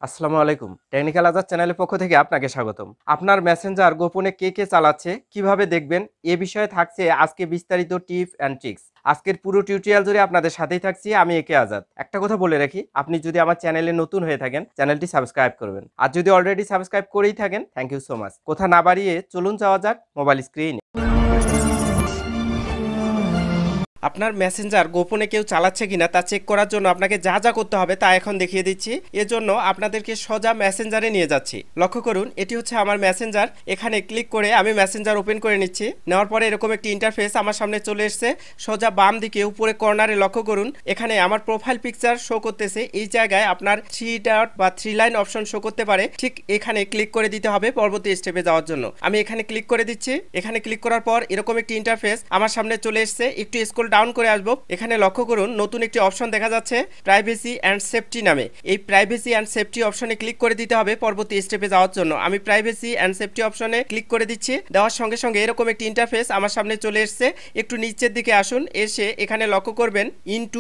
আসসালামু আলাইকুম। টেকনিক্যাল আজাদ চ্যানেলের পক্ষ থেকে আপনাকে স্বাগতম। আপনার মেসেঞ্জার গোপনে কে চালাচ্ছে, কিভাবে দেখবেন এ বিষয়ে থাকছে আজকে বিস্তারিত টিপস অ্যান্ড ট্রিক্স। আজকের পুরো টিউটোরিয়াল জুড়ে আপনাদের সাথেই থাকছি আমি একে আজাদ। একটা কথা বলে রাখি, আপনি যদি আমার চ্যানেলে নতুন হয়ে থাকেন চ্যানেলটি সাবস্ক্রাইব করবেন। আর যদি অলরেডি সাবস্ক্রাইব করেই থাকেন থ্যাংক ইউ সো মাচ। কথা না বাড়িয়ে চলুন যাওয়া যাক মোবাইল স্ক্রিনে। আপনার মেসেঞ্জার গোপনে কেউ চালাচ্ছে কিনা তা চেক করার জন্য আপনাকে যা যা করতে হবে তা এখন দেখিয়ে দিচ্ছি। এজন্য আপনাদেরকে সোজা মেসেঞ্জারে নিয়ে যাচ্ছি। লক্ষ্য করুন, এটি হচ্ছে আমার মেসেঞ্জার। এখানে ক্লিক করে আমি মেসেঞ্জার ওপেন করে নিচ্ছি। নেওয়ার পরে এরকম একটি ইন্টারফেস আমার সামনে চলে এসেছে। সোজা বাম দিকে উপরে কর্নারে লক্ষ্য করুন, এখানে আমার প্রোফাইল পিকচার শো করতেছে। এই জায়গায় আপনার 3 ডট বা 3 লাইন অপশন শো করতে পারে। ঠিক এখানে ক্লিক করে দিতে হবে পরবর্তী স্টেপে যাওয়ার জন্য। আমি এখানে ক্লিক করে দিচ্ছি। এখানে ক্লিক করার পর এরকম একটি ইন্টারফেস আমার সামনে চলে এসেছে। একটু স্ক্রল ডাউন করে আসবো। এখানে লক্ষ্য করুন, নতুন একটি অপশন দেখা যাচ্ছে প্রাইভেসি অ্যান্ড সেফটি নামে। এই প্রাইভেসি অ্যান্ড সেফটি অপশনে ক্লিক করে দিতে হবে পরবর্তী স্টেপে যাওয়ার জন্য। আমি প্রাইভেসি অ্যান্ড সেফটি অপশনে ক্লিক করে দিচ্ছি। দেওয়ার সঙ্গে সঙ্গে এরকম একটি ইন্টারফেস আমার সামনে চলে এসেছে। একটু নিচের দিকে আসুন, এসে এখানে লক্ষ্য করবেন ইন্ট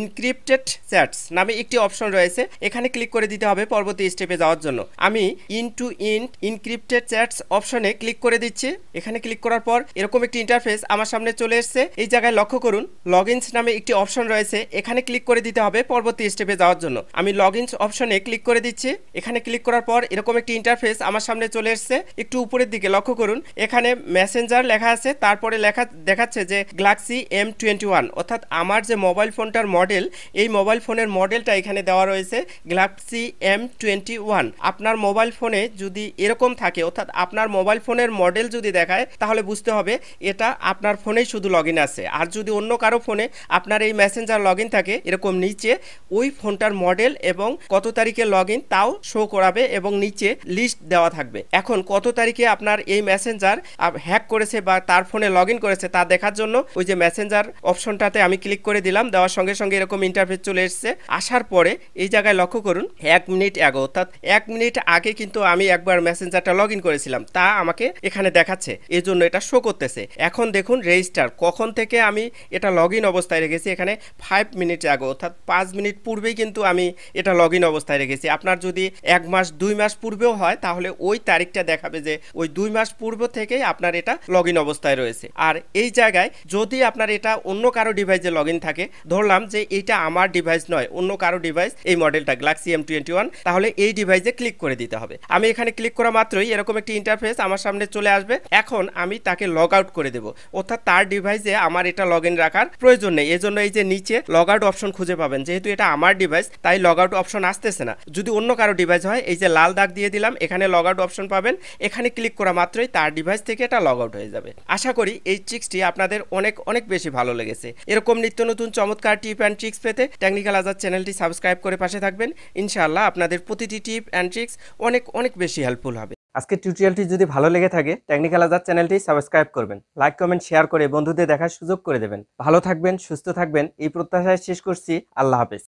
ইনক্রিপ্টেড চ্যাটস নামে একটি অপশন রয়েছে। এখানে ক্লিক করে দিতে হবে পরবর্তী স্টেপে যাওয়ার জন্য। আমি ইন্ট ইনক্রিপ্টেড চ্যাটস অপশনে ক্লিক করে দিচ্ছি। এখানে ক্লিক করার পর এরকম একটি ইন্টারফেস আমার সামনে চলে এসেছে। এই জায়গায় লক্ষ্য করুন লগইনস নামে একটি অপশন রয়েছে। এখানে ক্লিক করে দিতে হবে পরবর্তী স্টেপে যাওয়ার জন্য। আমি লগইনস অপশনে ক্লিক করে দিচ্ছি। এখানে ক্লিক করার পর এরকম একটি ইন্টারফেস আমার সামনে চলে এসেছে। একটু উপরের দিকে লক্ষ্য করুন, এখানে মেসেঞ্জার লেখা আছে, তারপরে লেখা দেখাচ্ছে যে গ্যালাক্সি M21, অর্থাৎ আমার যে মোবাইল ফোনটার মডেল, এই মোবাইল ফোনের মডেলটা এখানে দেওয়া রয়েছে গ্যালাক্সি M21। আপনার মোবাইল ফোনে যদি এরকম থাকে, অর্থাৎ আপনার মোবাইল ফোনের মডেল যদি দেখায়, তাহলে বুঝতে হবে এটা আপনার ফোনেই শুধু লগইন আছে। আর যদি অন্য কারো ফোনে আপনার এই মেসেঞ্জার লগইন থাকে, এরকম নিচে ওই ফোনটার মডেল এবং কত তারিখে লগইন তাও শো করাবে এবং নিচে লিস্ট দেওয়া থাকবে। এখন কত তারিখে আপনার এই মেসেঞ্জার হ্যাক করেছে বা তার ফোনে লগইন করেছে তা দেখার জন্য ওই যে মেসেঞ্জার অপশনটাতে আমি ক্লিক করে দিলাম। দেওয়ার সঙ্গে সঙ্গে এরকম ইন্টারফেস চলে এসেছে। আসার পরে এই জায়গায় লক্ষ্য করুন 1 মিনিট আগে, অর্থাৎ 1 মিনিট আগে কিন্তু আমি একবার মেসেঞ্জারটা লগইন করেছিলাম, তা আমাকে এখানে দেখাচ্ছে, এই জন্য এটা শো করতেছে। এখন দেখুন রেজিস্টার কখন থেকে আমি এটা লগইন অবস্থায় রেখেছি, এখানে 5 মিনিট আগে, অর্থাৎ 5 মিনিট পূর্বেই কিন্তু আমি এটা লগইন অবস্থায় রেখেছি। আপনার যদি 1 মাস 2 মাস পূর্বেও হয়, তাহলে ওই তারিখটা দেখাবে যে ওই 2 মাস পূর্ব থেকেই আপনার এটা লগইন অবস্থায় রয়েছে। আর এই জায়গায় যদি আপনার এটা অন্য কারো ডিভাইসে লগইন থাকে, ধরলাম যে এটা আমার ডিভাইস নয়, অন্য কারো ডিভাইস, এই মডেলটা গ্যালাক্সি M21, তাহলে এই ডিভাইসে ক্লিক করে দিতে হবে। আমি এখানে ক্লিক করা মাত্রই এরকম একটি ইন্টারফেস আমার সামনে চলে আসবে। এখন আমি তাকে লগ আউট করে দেব, অর্থাৎ তার ডিভাইসে আমার এটা লগইন রাখার প্রয়োজন নেই। এজন্য এই যে নিচে লগ আউট অপশন খুঁজে পাবেন, যেহেতু এটা আমার ডিভাইস তাই লগ আউট অপশন আসতেছে না। যদি অন্য কারো ডিভাইস হয়, এই যে লাল দাগ দিয়ে দিলাম, এখানে লগ আউট অপশন পাবেন। এখানে ক্লিক করা মাত্রই তার ডিভাইস থেকে এটা লগ আউট হয়ে যাবে। আশা করি এই ট্রিক্সটি আপনাদের অনেক অনেক বেশি ভালো লেগেছে। এরকম নিত্য নতুন চমৎকার টিপ অ্যান্ড ট্রিক্স পেতে টেকনিক্যাল আজাদ চ্যানেলটি সাবস্ক্রাইব করে পাশে থাকবেন। ইনশাআল্লাহ আপনাদের প্রতিটি টিপ অ্যান্ড ট্রিক্স অনেক অনেক বেশি হেল্পফুল হবে। আজকের টিউটোরিয়ালটি যদি ভালো লেগে থাকে টেকনিক্যাল আজাদ চ্যানেলটি সাবস্ক্রাইব করবেন, লাইক কমেন্ট শেয়ার করে বন্ধুদের দেখার সুযোগ করে দেবেন। ভালো থাকবেন, সুস্থ থাকবেন, এই প্রত্যাশায় শেষ করছি। আল্লাহ হাফেজ।